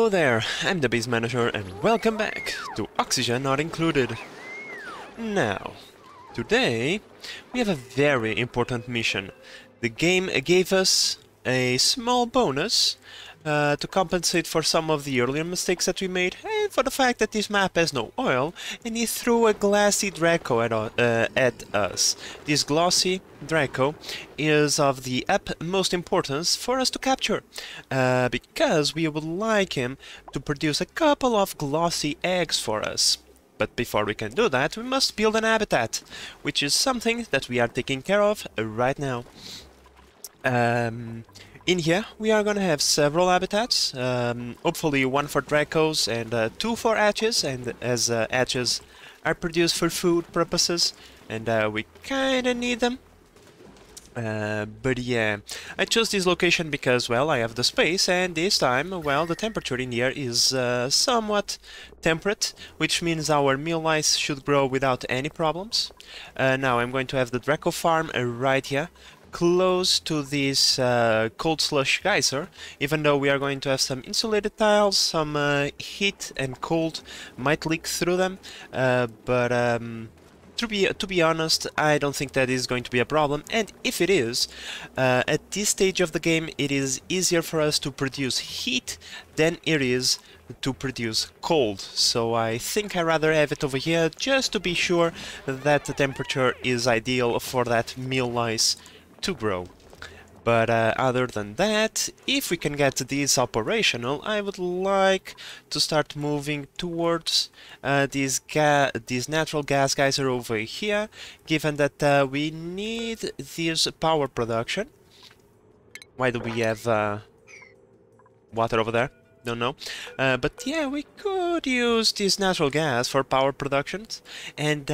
Hello there, I'm the base manager and welcome back to Oxygen Not Included. Now, today we have a very important mission. The game gave us a small bonus to compensate for some of the earlier mistakes that we made and for the fact that this map has no oil, and he threw a glassy Draco at us. This glossy Draco is of the utmost importance for us to capture, because we would like him to produce a couple of glossy eggs for us. But before we can do that, we must build an habitat, which is something that we are taking care of right now. In here, we are gonna have several habitats, hopefully one for Dracos and two for hatches, and as hatches are produced for food purposes, and we kinda need them. But yeah, I chose this location because, well, I have the space, and this time, well, the temperature in here is somewhat temperate, which means our meal lice should grow without any problems. Now I'm going to have the Draco farm right here, close to this cold slush geyser, even though we are going to have some insulated tiles, some heat and cold might leak through them, but to be honest, I don't think that is going to be a problem, and if it is, at this stage of the game it is easier for us to produce heat than it is to produce cold, so I think I'd rather have it over here just to be sure that the temperature is ideal for that meal lice to grow. But other than that, if we can get this operational, I would like to start moving towards this natural gas geyser over here, given that we need this power production. Why do we have water over there? Don't know. But yeah, we could use this natural gas for power production, and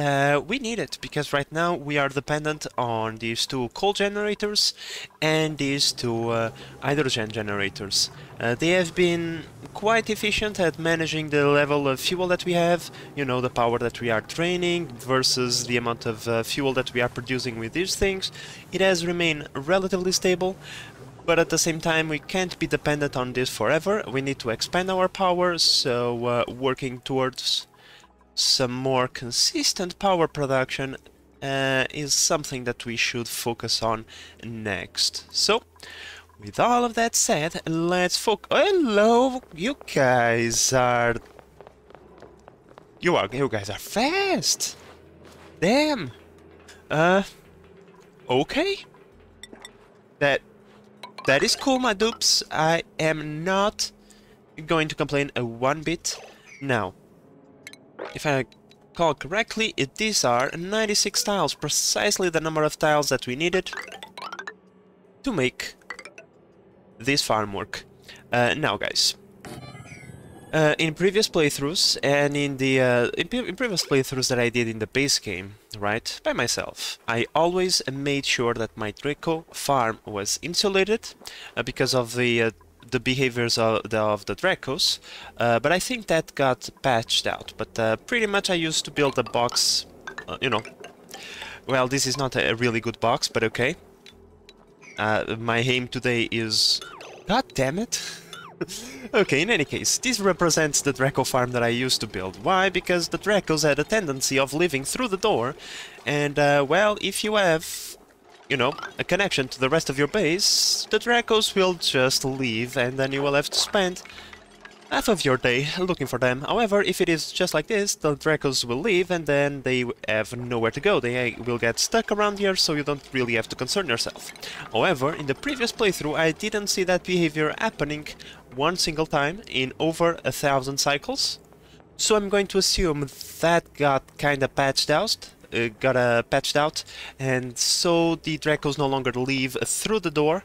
we need it because right now we are dependent on these two coal generators and these two hydrogen generators. They have been quite efficient at managing the level of fuel that we have, you know, the power that we are draining versus the amount of fuel that we are producing with these things. It has remained relatively stable. But at the same time, we can't be dependent on this forever. We need to expand our power, so working towards some more consistent power production is something that we should focus on next. So, with all of that said, let's focus. Hello, you guys are fast. Damn. Okay. That is cool, my dupes. I am not going to complain one bit. Now, if I recall correctly, these are 96 tiles, precisely the number of tiles that we needed to make this farm work. Now, guys, in previous playthroughs and in previous playthroughs that I did in the base game, right, by myself, I always made sure that my Draco farm was insulated because of the behaviors of the Dracos, but I think that got patched out. But pretty much I used to build a box, you know, well, this is not a really good box, but okay. My aim today is... God damn it! Okay, in any case, this represents the Draco farm that I used to build. Why? Because the Dracos had a tendency of living through the door, and, well, if you have, you know, a connection to the rest of your base, the Dracos will just leave, and then you will have to spend half of your day looking for them. However, if it is just like this, the Dracos will leave, and then they have nowhere to go. They will get stuck around here, so you don't really have to concern yourself. However, in the previous playthrough, I didn't see that behavior happening one single time in over 1,000 cycles. So I'm going to assume that got kinda patched out, and so the Dracos no longer leave through the door.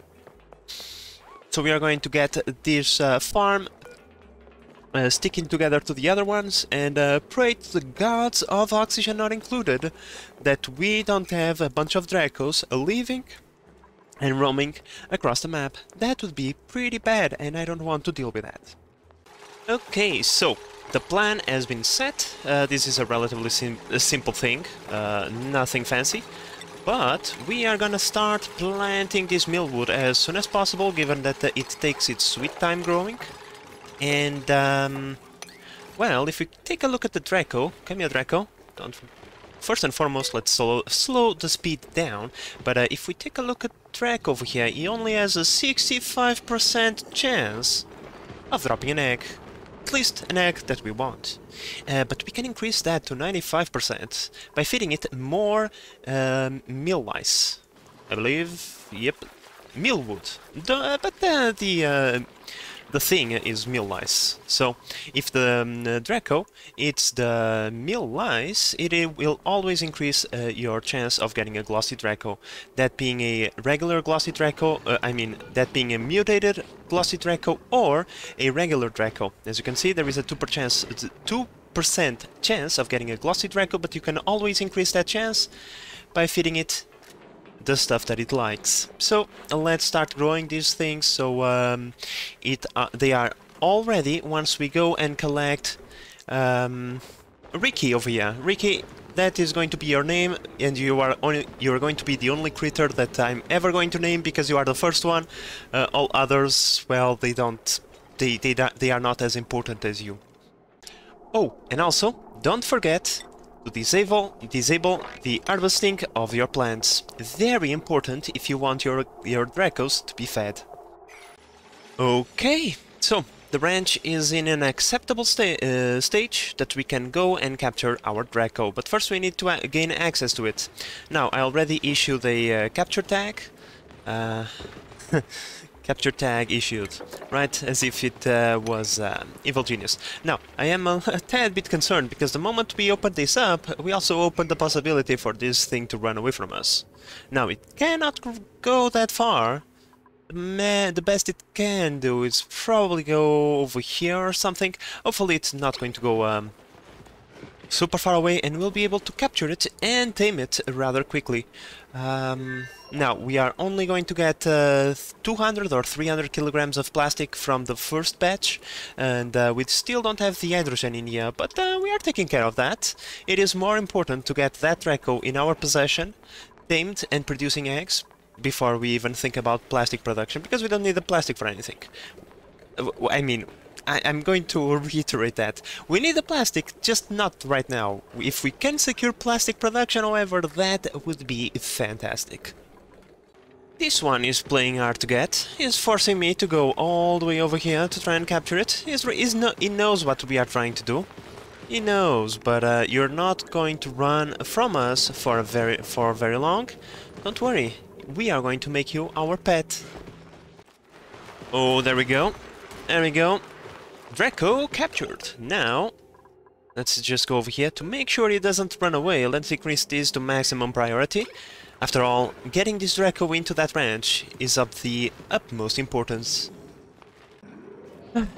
So we are going to get this farm sticking together to the other ones, and pray to the gods of Oxygen Not Included that we don't have a bunch of Dracos leaving and roaming across the map. That would be pretty bad, and I don't want to deal with that. Okay, so the plan has been set. This is a relatively simple thing, nothing fancy. But we are gonna start planting this millwood as soon as possible, given that it takes its sweet time growing. And, well, if we take a look at the Draco, come here, Draco. First and foremost, let's slow the speed down. But if we take a look at Draco over here, he only has a 65% chance of dropping an egg. At least an egg that we want. But we can increase that to 95% by feeding it more meal lice. I believe, yep, mealwood. The thing is meal lice. So if the Draco eats the meal lice, it will always increase your chance of getting a glossy Draco. That being a regular glossy Draco, that being a mutated glossy Draco or a regular Draco. As you can see, there is a 2% chance of getting a glossy Draco, but you can always increase that chance by feeding it the stuff that it likes. So let's start growing these things. So they are all ready once we go and collect Ricky over here. Ricky, that is going to be your name, and you are going to be the only critter that I'm ever going to name because you are the first one. All others, well, they are not as important as you. Oh, and also don't forget to disable the harvesting of your plants. Very important if you want your Dracos to be fed. Okay, so the ranch is in an acceptable stage that we can go and capture our Draco, but first we need to gain access to it. Now, I already issued a capture tag. Capture tag issued, right, as if it was Evil Genius. Now, I am a tad bit concerned, because the moment we open this up, we also open the possibility for this thing to run away from us. Now, it cannot go that far. The best it can do is probably go over here or something. Hopefully it's not going to go super far away, and we'll be able to capture it and tame it rather quickly. Now, we are only going to get 200 or 300 kilograms of plastic from the first batch, and we still don't have the hydrogen in here, but we are taking care of that. It is more important to get that Draco in our possession, tamed and producing eggs, before we even think about plastic production, because we don't need the plastic for anything. I mean, I'm going to reiterate that. We need the plastic, just not right now. If we can secure plastic production, however, that would be fantastic. This one is playing hard to get. He's forcing me to go all the way over here to try and capture it. He knows what we are trying to do. He knows, but you're not going to run from us for very long. Don't worry, we are going to make you our pet. Oh, there we go. There we go. Draco captured. Now, let's just go over here to make sure he doesn't run away. Let's increase this to maximum priority. After all, getting this Draco into that ranch is of the utmost importance.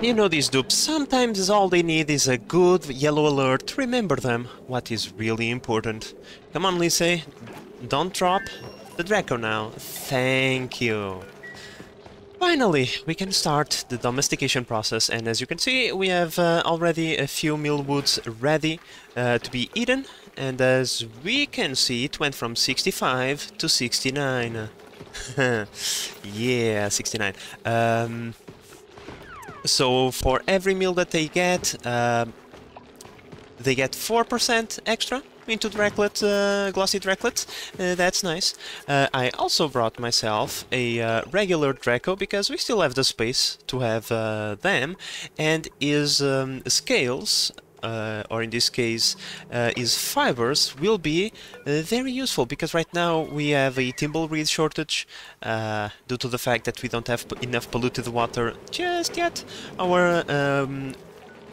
You know these dupes, sometimes all they need is a good yellow alert to remember them what is really important. Come on, Lise, don't drop the Draco now. Thank you. Finally, we can start the domestication process, and as you can see, we have already a few mealwoods ready to be eaten, and as we can see, it went from 65 to 69. Yeah, 69. So for every meal that they get 4% extra into glossy Draclets. That's nice. I also brought myself a regular Draco because we still have the space to have them, and his scales, or in this case his fibers, will be very useful, because right now we have a thimbleweed shortage due to the fact that we don't have enough polluted water just yet. Our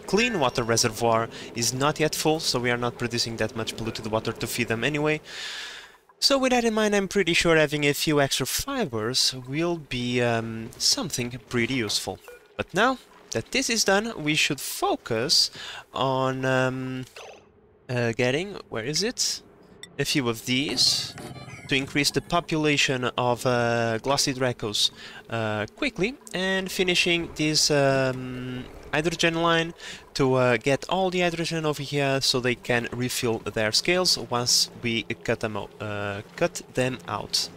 clean water reservoir is not yet full, so we are not producing that much polluted water to feed them anyway. So with that in mind, I'm pretty sure having a few extra fibers will be something pretty useful. But now that this is done, we should focus on getting, where is it? A few of these to increase the population of glossy Dracos quickly, and finishing this hydrogen line to get all the hydrogen over here so they can refill their scales once we cut them out.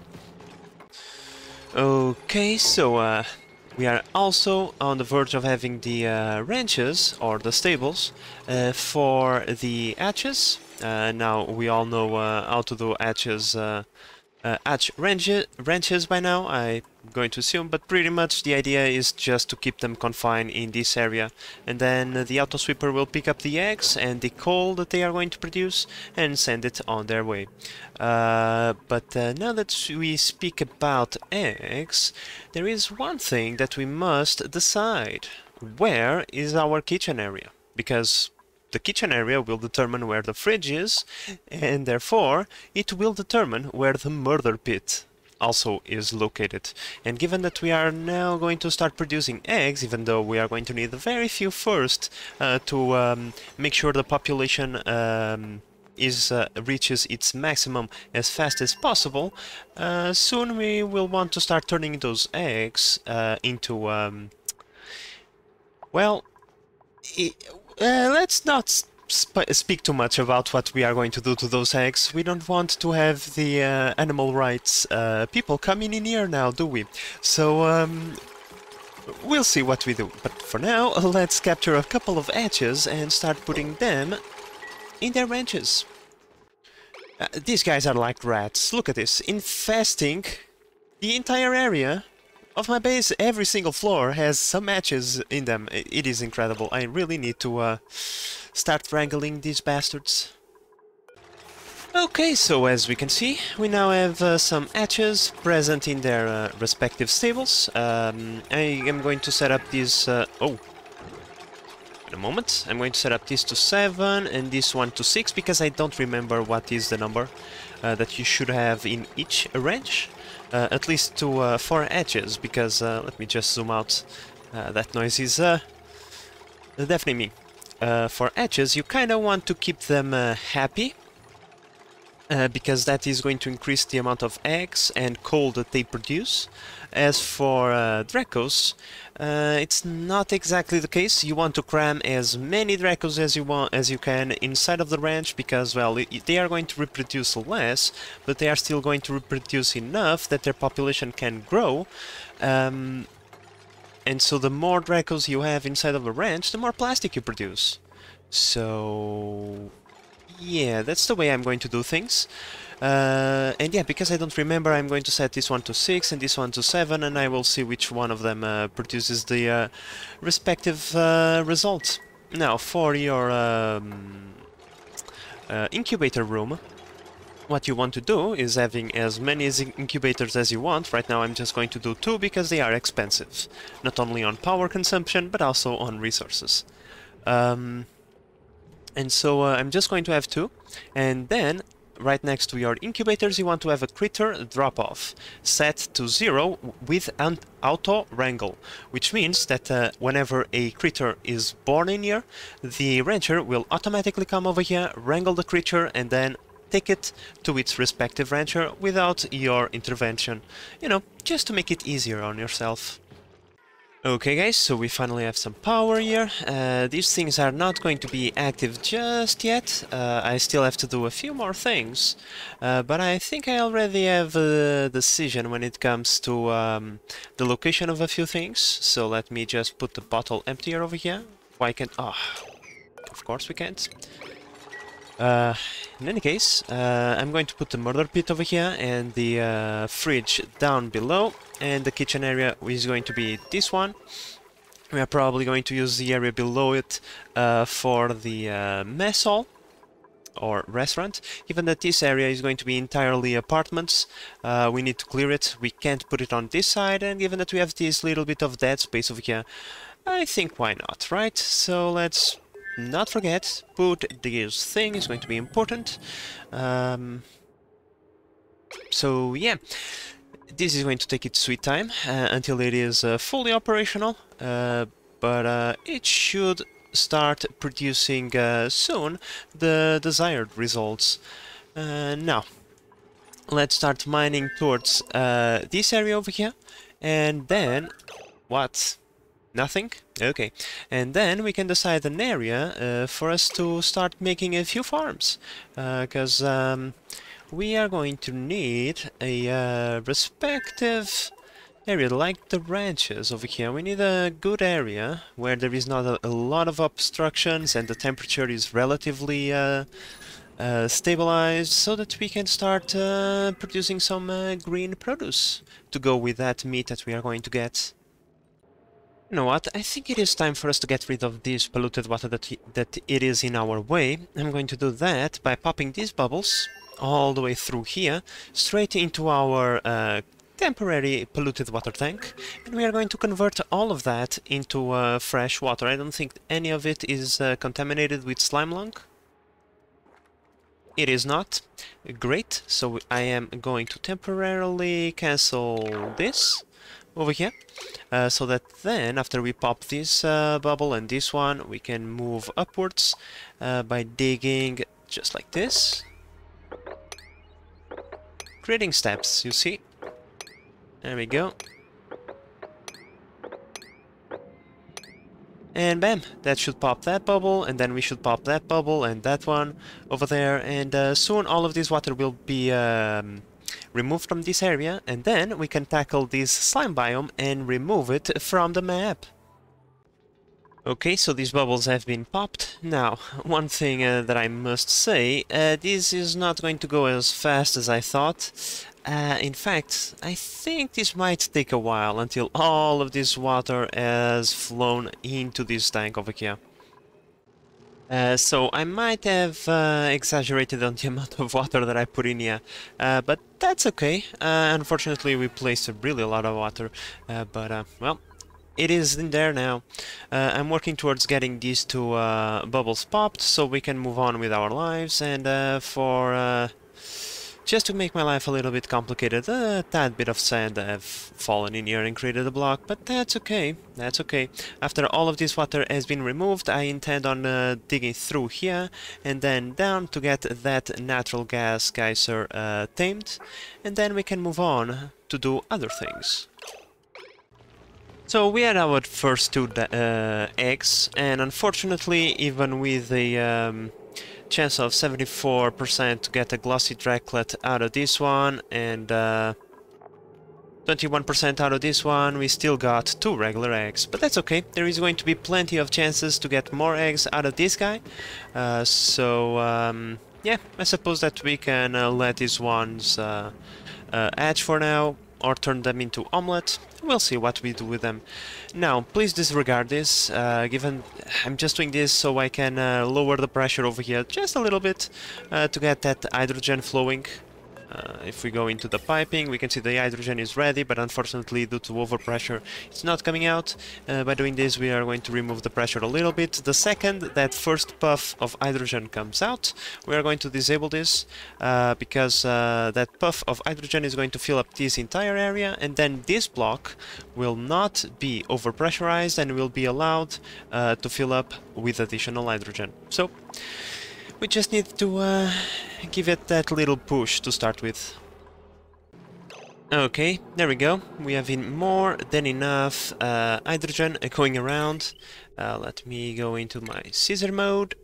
Okay, so We are also on the verge of having the ranches, or the stables, for the hatches. Now, we all know how to do hatches, hatch ranches by now, I'm going to assume, but pretty much the idea is just to keep them confined in this area, and then the auto sweeper will pick up the eggs and the coal that they are going to produce and send it on their way. But now that we speak about eggs, there is one thing that we must decide. Where is our kitchen area? Because the kitchen area will determine where the fridge is, and therefore it will determine where the murder pit also is located. And given that we are now going to start producing eggs, even though we are going to need very few first to make sure the population reaches its maximum as fast as possible, soon we will want to start turning those eggs into well, let's not speak too much about what we are going to do to those eggs. We don't want to have the animal rights people coming in here now, do we? So, we'll see what we do. But for now, let's capture a couple of hatches and start putting them in their ranches. These guys are like rats. Look at this. Infesting the entire area of my base. Every single floor has some hatches in them. It is incredible. I really need to start wrangling these bastards. Okay, so as we can see, we now have some hatches present in their respective stables. I am going to set up these... oh! In a moment. I'm going to set up this to 7 and this one to 6, because I don't remember what is the number that you should have in each range. At least to 4 hatches, because let me just zoom out. That noise is definitely me. For hatches, you kind of want to keep them happy, because that is going to increase the amount of eggs and coal that they produce. As for Dracos, it's not exactly the case. You want to cram as many Dracos as you can inside of the ranch, because, well, they are going to reproduce less, but they are still going to reproduce enough that their population can grow. And so the more Dracos you have inside of a ranch, the more plastic you produce. So yeah, that's the way I'm going to do things. And yeah, because I don't remember, I'm going to set this one to 6 and this one to 7, and I will see which one of them produces the respective result. Now, for your incubator room, what you want to do is having as many incubators as you want. Right now I'm just going to do 2 because they are expensive. Not only on power consumption, but also on resources. And so I'm just going to have 2, and then right next to your incubators you want to have a critter drop-off set to 0 with an auto wrangle, which means that whenever a critter is born in here, the rancher will automatically come over here, wrangle the creature, and then take it to its respective rancher without your intervention. You know, just to make it easier on yourself. Okay guys, so we finally have some power here. These things are not going to be active just yet. I still have to do a few more things, but I think I already have a decision when it comes to the location of a few things. So let me just put the bottle emptier over here. Why can't... ah, of course we can't. In any case, I'm going to put the murder pit over here and the fridge down below, and the kitchen area is going to be this one. We are probably going to use the area below it for the mess hall or restaurant. Given that this area is going to be entirely apartments, we need to clear it. We can't put it on this side, and given that we have this little bit of dead space over here, I think why not, right? So let's not forget, put this thing, is going to be important. So yeah, this is going to take its sweet time until it is fully operational, but it should start producing soon the desired results. Now, let's start mining towards this area over here, and then... what? Nothing? Okay. And then we can decide an area for us to start making a few farms, because we are going to need a respective area, like the ranches over here. We need a good area where there is not a lot of obstructions and the temperature is relatively stabilized, so that we can start producing some green produce to go with that meat that we are going to get. You know what? I think it is time for us to get rid of this polluted water that it is in our way. I'm going to do that by popping these bubbles all the way through here, straight into our temporary polluted water tank, and we are going to convert all of that into fresh water. I don't think any of it is contaminated with slime lung. It is not. Great, so I am going to temporarily cancel this over here, so that then after we pop this bubble and this one, we can move upwards by digging just like this, creating steps, you see. There we go. And bam, that should pop that bubble, and then we should pop that bubble and that one over there, and soon all of this water will be removed from this area, and then we can tackle this slime biome and remove it from the map. Okay, so these bubbles have been popped. Now, one thing that I must say, this is not going to go as fast as I thought. In fact, I think this might take a while until all of this water has flown into this tank over here. So I might have exaggerated on the amount of water that I put in here, but that's okay. Unfortunately, we placed really a lot of water, but well, it is in there now. I'm working towards getting these two bubbles popped so we can move on with our lives, and just to make my life a little bit complicated, a tad bit of sand have fallen in here and created a block, but that's okay, that's okay. After all of this water has been removed, I intend on digging through here and then down to get that natural gas geyser tamed, and then we can move on to do other things. So we had our first two eggs, and unfortunately, even with the chance of 74% to get a glossy draglet out of this one and 21% out of this one, we still got 2 regular eggs, but that's okay. There is going to be plenty of chances to get more eggs out of this guy, yeah, I suppose that we can let these ones hatch for now, or turn them into omelette. We'll see what we do with them. Now, please disregard this, given I'm just doing this so I can lower the pressure over here just a little bit to get that hydrogen flowing. If we go into the piping, we can see the hydrogen is ready, but unfortunately due to overpressure it's not coming out. By doing this, we are going to remove the pressure a little bit. The second that first puff of hydrogen comes out, we are going to disable this, because that puff of hydrogen is going to fill up this entire area, and then this block will not be overpressurized and will be allowed to fill up with additional hydrogen. So we just need to give it that little push to start with. Okay, there we go. We have more than enough hydrogen going around. Let me go into my scissor mode.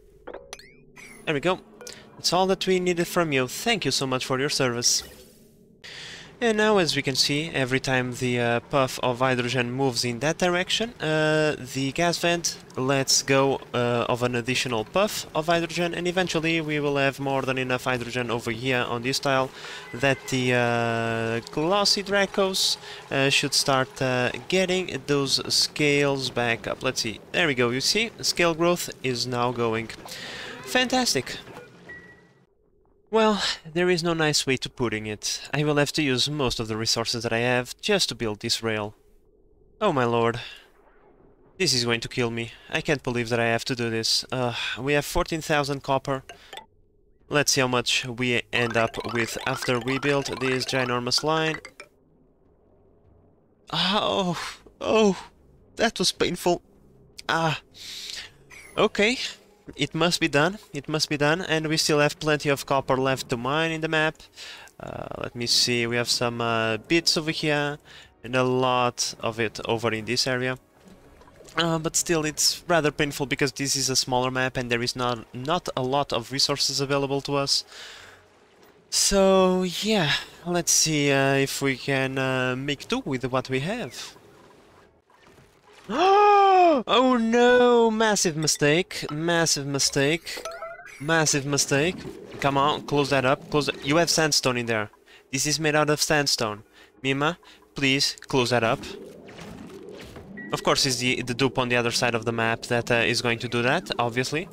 There we go. That's all that we needed from you. Thank you so much for your service. And now, as we can see, every time the puff of hydrogen moves in that direction, the gas vent lets go of an additional puff of hydrogen, and eventually we will have more than enough hydrogen over here on this tile that the glossy Dracos should start getting those scales back up. Let's see. There we go. You see, scale growth is now going. Fantastic. Well, there is no nice way to putting it. I will have to use most of the resources that I have just to build this rail. Oh my lord. This is going to kill me. I can't believe that I have to do this. We have 14,000 copper. Let's see how much we end up with after we build this ginormous line. Oh, that was painful. Okay. It must be done, it must be done, and we still have plenty of copper left to mine in the map. Let me see, we have some bits over here, and a lot of it over in this area. But still, it's rather painful because this is a smaller map and there is not a lot of resources available to us. So yeah, let's see if we can make do with what we have. Oh no! Massive mistake! Massive mistake! Massive mistake! Come on, close that up. Close. You have sandstone in there. This is made out of sandstone. Mima, please close that up. Of course, it's the dupe on the other side of the map that is going to do that. Obviously.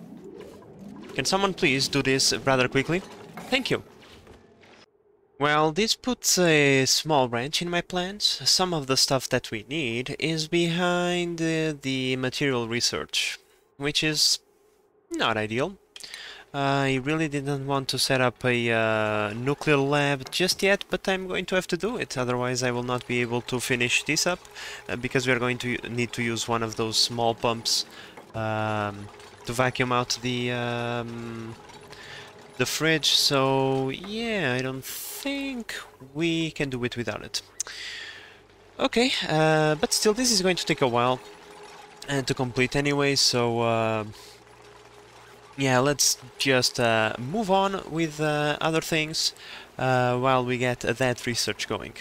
Can someone please do this rather quickly? Thank you. Well, this puts a small wrench in my plans. Some of the stuff that we need is behind the material research, which is not ideal. I really didn't want to set up a nuclear lab just yet, but I'm going to have to do it, otherwise I will not be able to finish this up, because we are going to need to use one of those small pumps to vacuum out the fridge, so yeah, I don't think we can do it without it. Okay, but still this is going to take a while to complete anyway, so yeah, let's just move on with other things while we get that research going.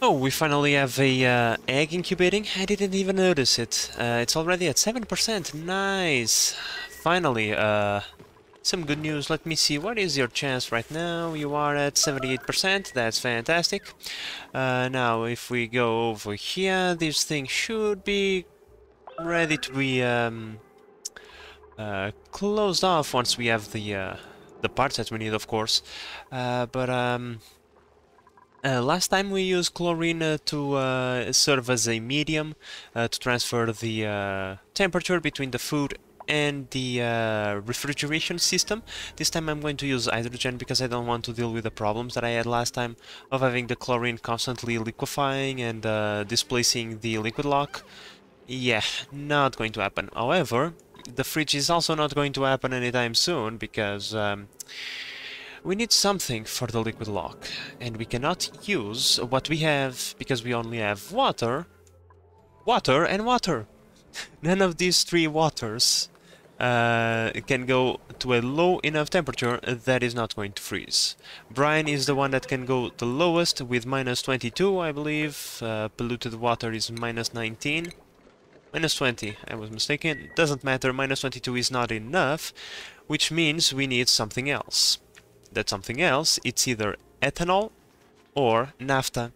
Oh, we finally have a egg incubating. I didn't even notice it. It's already at 7%. Nice! Finally, some good news. Let me see, what is your chance right now? You are at 78%. That's fantastic. Now, if we go over here, this thing should be ready to be closed off once we have the parts that we need, of course. Last time we used chlorine to serve as a medium to transfer the temperature between the food and the refrigeration system. This time I'm going to use hydrogen because I don't want to deal with the problems that I had last time of having the chlorine constantly liquefying and displacing the liquid lock. Yeah, not going to happen. However, the fridge is also not going to happen anytime soon because we need something for the liquid lock, and we cannot use what we have because we only have water, water, and water. None of these three waters can go to a low enough temperature that is not going to freeze. Brine is the one that can go the lowest with -22, I believe. Polluted water is -19. -20, I was mistaken. Doesn't matter, -22 is not enough, which means we need something else. That something else, it's either ethanol or naphtha,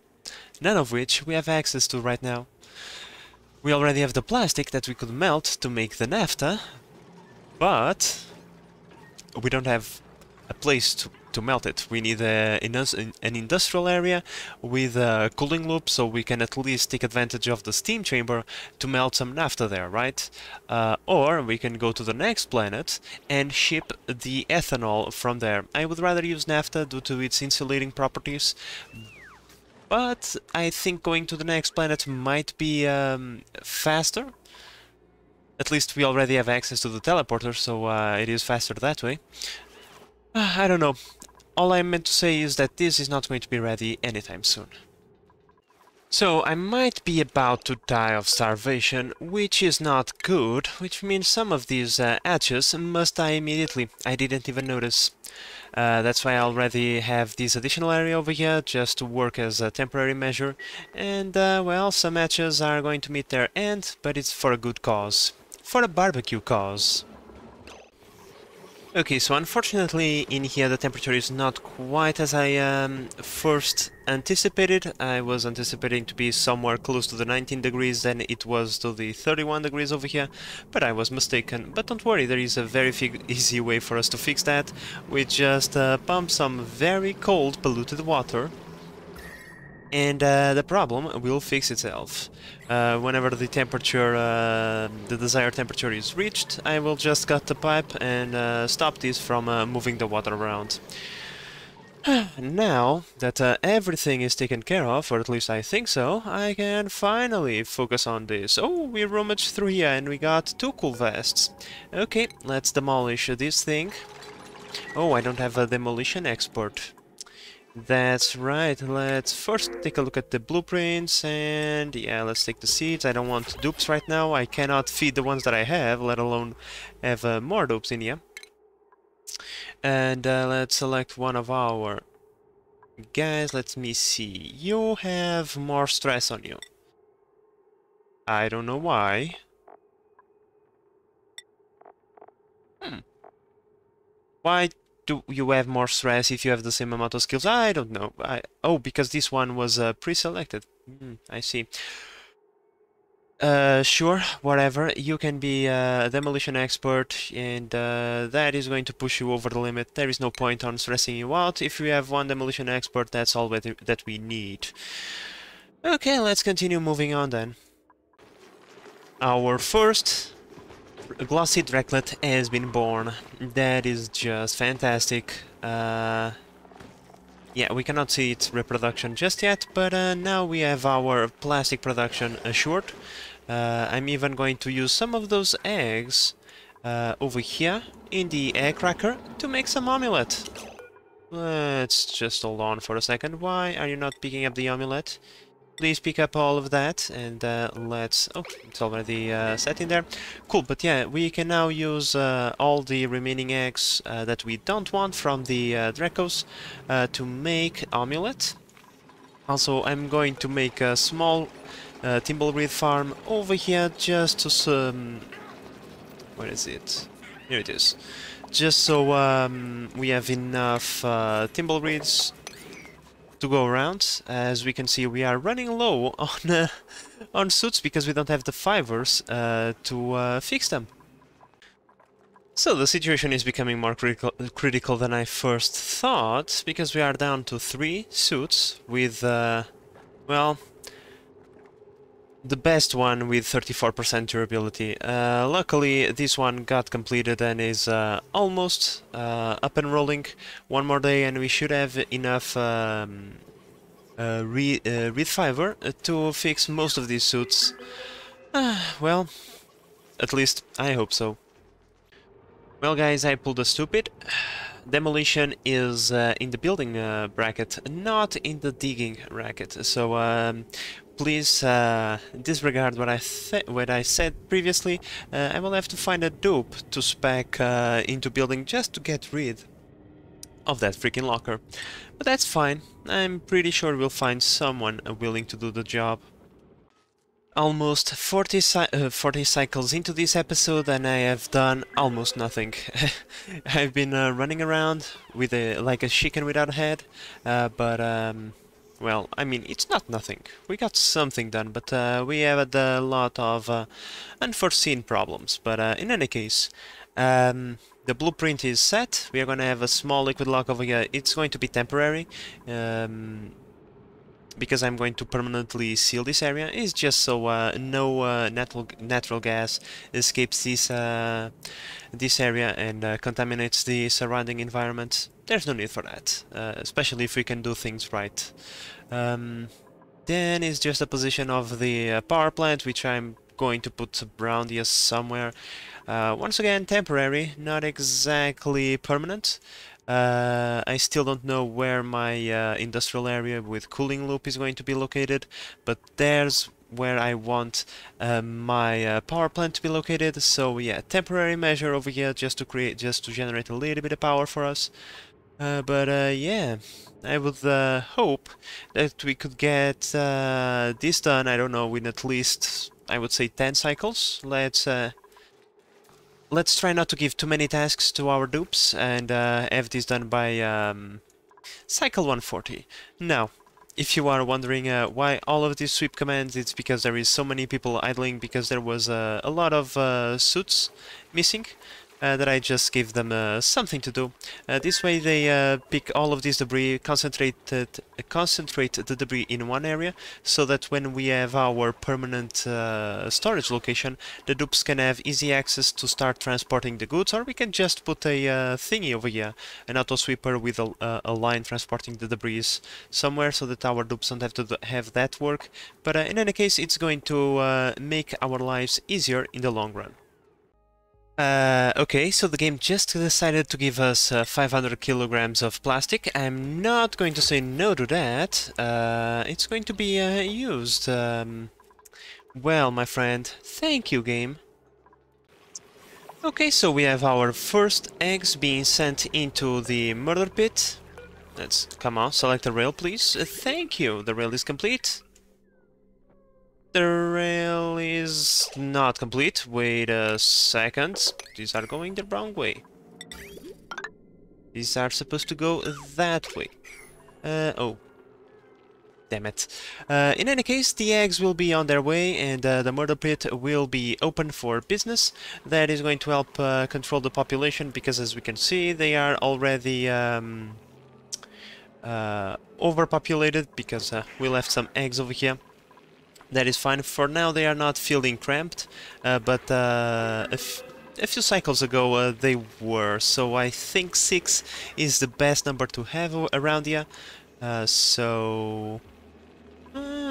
none of which we have access to right now. We already have the plastic that we could melt to make the naphtha, but we don't have a place to melt it. We need an industrial area with a cooling loop, so we can at least take advantage of the steam chamber to melt some naphtha there, right? Or we can go to the next planet and ship the ethanol from there. I would rather use naphtha due to its insulating properties, but I think going to the next planet might be faster. At least we already have access to the teleporter, so it is faster that way. I don't know. All I meant to say is that this is not going to be ready anytime soon. So I might be about to die of starvation, which is not good, which means some of these hatches must die immediately. I didn't even notice. That's why I already have this additional area over here, just to work as a temporary measure. And, well, some hatches are going to meet their end, but it's for a good cause. For a barbecue cause. Okay, so unfortunately in here the temperature is not quite as I first anticipated. I was anticipating to be somewhere close to the 19 degrees than it was to the 31 degrees over here, but I was mistaken. But don't worry, there is a very easy way for us to fix that. We just pump some very cold polluted water, and the problem will fix itself. Whenever the temperature, the desired temperature is reached, I will just cut the pipe and stop this from moving the water around. Now that everything is taken care of, or at least I think so, I can finally focus on this. Oh, we rummaged through here and we got 2 cool vests. Okay, let's demolish this thing. Oh, I don't have a demolition expert. That's right, let's first take a look at the blueprints, and yeah, let's take the seeds. I don't want dupes right now. I cannot feed the ones that I have, let alone have more dupes in here. And let's select one of our guys. Let me see. You have more stress on you. I don't know why. Why do you have more stress if you have the same amount of skills? I don't know. Oh, because this one was pre-selected. I see. Sure, whatever. You can be a demolition expert, and that is going to push you over the limit. There is no point on stressing you out. If we have one demolition expert, that's all that we need. Okay, let's continue moving on then. Our first glossy Draclet has been born. That is just fantastic. Yeah, we cannot see its reproduction just yet, but now we have our plastic production assured. I'm even going to use some of those eggs over here in the egg cracker to make some omelette. Let's just hold on for a second. Why are you not picking up the omelette? Please pick up all of that, and let's... Oh, it's already set in there. Cool, but yeah, we can now use all the remaining eggs that we don't want from the Dracos to make omelette. Also, I'm going to make a small Thimbleweed farm over here just to... where is it? Here it is. Just so we have enough Thimbleweeds to go around. As we can see, we are running low on suits because we don't have the fibers to fix them. So the situation is becoming more critical than I first thought, because we are down to 3 suits with, well, the best one with 34% durability. Luckily, this one got completed and is almost up and rolling. One more day and we should have enough reed fiber to fix most of these suits. Well, at least I hope so. Well guys, I pulled a stupid. Demolition is in the building bracket, not in the digging bracket. So please disregard what I said previously. I will have to find a dupe to spec into building just to get rid of that freaking locker. But that's fine. I'm pretty sure we'll find someone willing to do the job. Almost 40 cycles into this episode and I have done almost nothing. I've been running around with like a chicken without a head, but well, I mean, it's not nothing. We got something done, but we had a lot of unforeseen problems. But in any case, the blueprint is set. We are going to have a small liquid lock over here. It's going to be temporary. Because I'm going to permanently seal this area, is just so no natural gas escapes this area and contaminates the surrounding environment. There's no need for that, especially if we can do things right. Then is just a position of the power plant, which I'm going to put around here somewhere. Once again, temporary, not exactly permanent. I still don't know where my industrial area with cooling loop is going to be located, but there's where I want my power plant to be located. So yeah, temporary measure over here just to generate a little bit of power for us. But yeah, I would hope that we could get this done, I don't know, in at least, I would say 10 cycles. Let's try not to give too many tasks to our dupes and have this done by cycle 140. Now, if you are wondering why all of these sweep commands, it's because there is so many people idling, because there was a lot of suits missing. That I just gave them something to do. This way they pick all of this debris, concentrate the debris in one area, so that when we have our permanent storage location, the dupes can have easy access to start transporting the goods, or we can just put a thingy over here, an auto sweeper with a line transporting the debris somewhere, so that our dupes don't have to have that work. But in any case, it's going to make our lives easier in the long run. Okay, so the game just decided to give us 500 kilograms of plastic. I'm not going to say no to that. It's going to be used. Well, my friend, thank you, game. Okay, so we have our first eggs being sent into the murder pit. Let's come on, select the rail, please. Thank you. The rail is complete. The rail is not complete. Wait a second. These are going the wrong way. These are supposed to go that way. Oh. Damn it. In any case, the eggs will be on their way and the murder pit will be open for business. That is going to help control the population because, as we can see, they are already overpopulated because we left some eggs over here. That is fine. For now, they are not feeling cramped, but a few cycles ago they were. So I think 6 is the best number to have around here.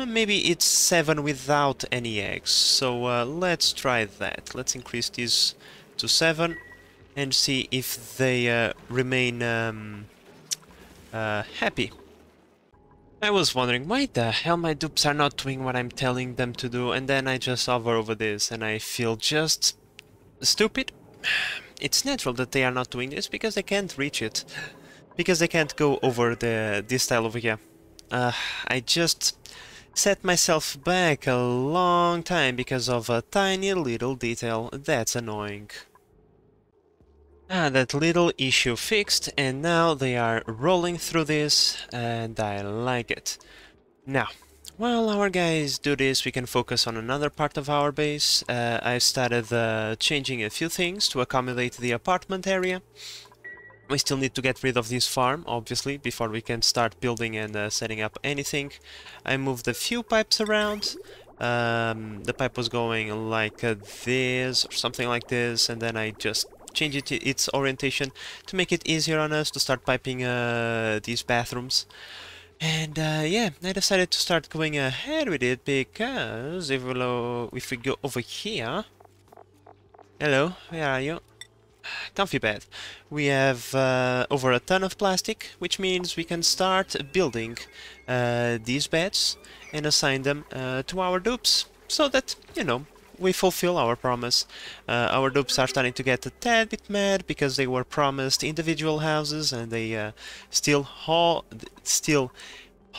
Maybe it's 7 without any eggs. So let's try that. Let's increase this to 7 and see if they remain happy. I was wondering why the hell my dupes are not doing what I'm telling them to do, and then I just hover over this and I feel just stupid. It's natural that they are not doing this because they can't reach it. Because they can't go over this tile over here. I just set myself back a long time because of a tiny little detail. That's annoying. That little issue fixed, and now they are rolling through this, and I like it. Now, while our guys do this, we can focus on another part of our base. I started changing a few things to accommodate the apartment area. We still need to get rid of this farm, obviously, before we can start building and setting up anything. I moved a few pipes around. The pipe was going like this, or something like this, and then I just changed its orientation to make it easier on us to start piping these bathrooms. And yeah, I decided to start going ahead with it because if we go over here... Hello, where are you? Comfy bed. We have over a ton of plastic, which means we can start building these beds and assign them to our dupes, so that, you know, we fulfill our promise. Our dupes are starting to get a tad bit mad because they were promised individual houses and they still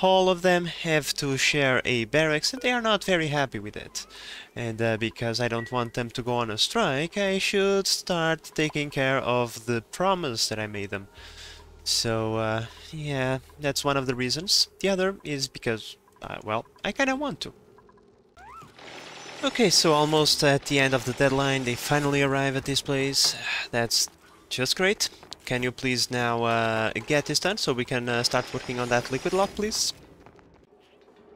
all of them have to share a barracks, and they are not very happy with it. And because I don't want them to go on a strike, I should start taking care of the promise that I made them. So, yeah, that's one of the reasons. The other is because, well, I kinda want to. Okay, so almost at the end of the deadline, they finally arrive at this place. That's just great. Can you please now get this done so we can start working on that liquid lock, please?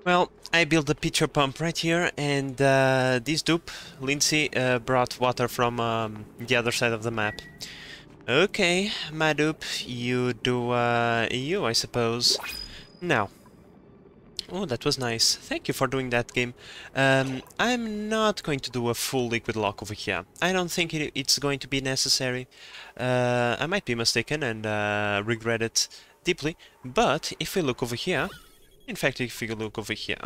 Well, I built the pitcher pump right here, and this dupe, Lindsay, brought water from the other side of the map. Okay, my dupe, you do you, I suppose. Now. Oh, that was nice. Thank you for doing that, game. I'm not going to do a full liquid lock over here. I don't think it's going to be necessary. I might be mistaken and regret it deeply, but if we look over here, in fact, if we look over here,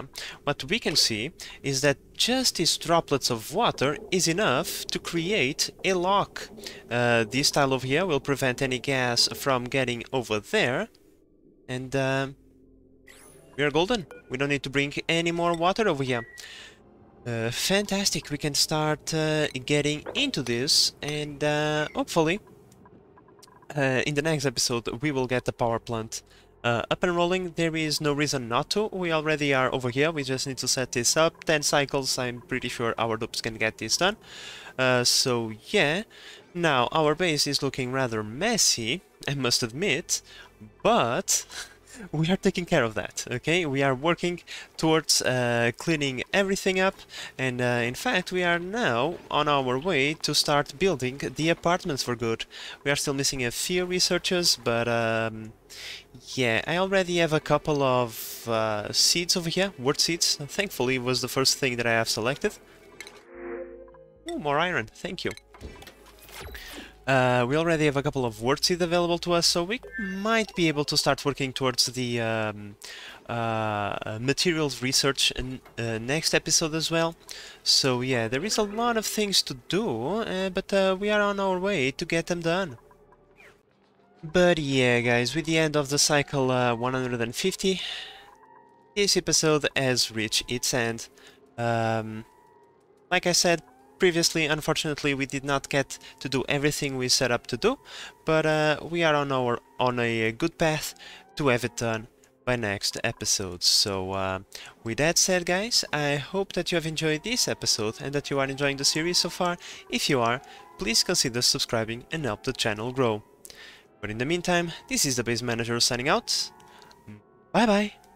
what we can see is that just these droplets of water is enough to create a lock. This tile over here will prevent any gas from getting over there, and we are golden. We don't need to bring any more water over here. Fantastic. We can start getting into this, and hopefully in the next episode we will get the power plant up and rolling. There is no reason not to. We already are over here. We just need to set this up. 10 cycles. I'm pretty sure our dupes can get this done. So yeah. Now our base is looking rather messy, I must admit, but we are taking care of that, okay? We are working towards cleaning everything up, and in fact we are now on our way to start building the apartments for good. We are still missing a few researchers, but yeah, I already have a couple of seeds over here, word seeds. Thankfully it was the first thing that I have selected. Oh, more iron, thank you. We already have a couple of word seeds available to us, so we might be able to start working towards the materials research in next episode as well. So yeah, there is a lot of things to do, but we are on our way to get them done. But yeah, guys, with the end of the cycle 150, this episode has reached its end. Like I said previously, unfortunately, we did not get to do everything we set up to do, but we are on a good path to have it done by next episode. So with that said, guys, I hope that you have enjoyed this episode and that you are enjoying the series so far. If you are, please consider subscribing and help the channel grow. But in the meantime, this is the Base Manager signing out. Bye bye!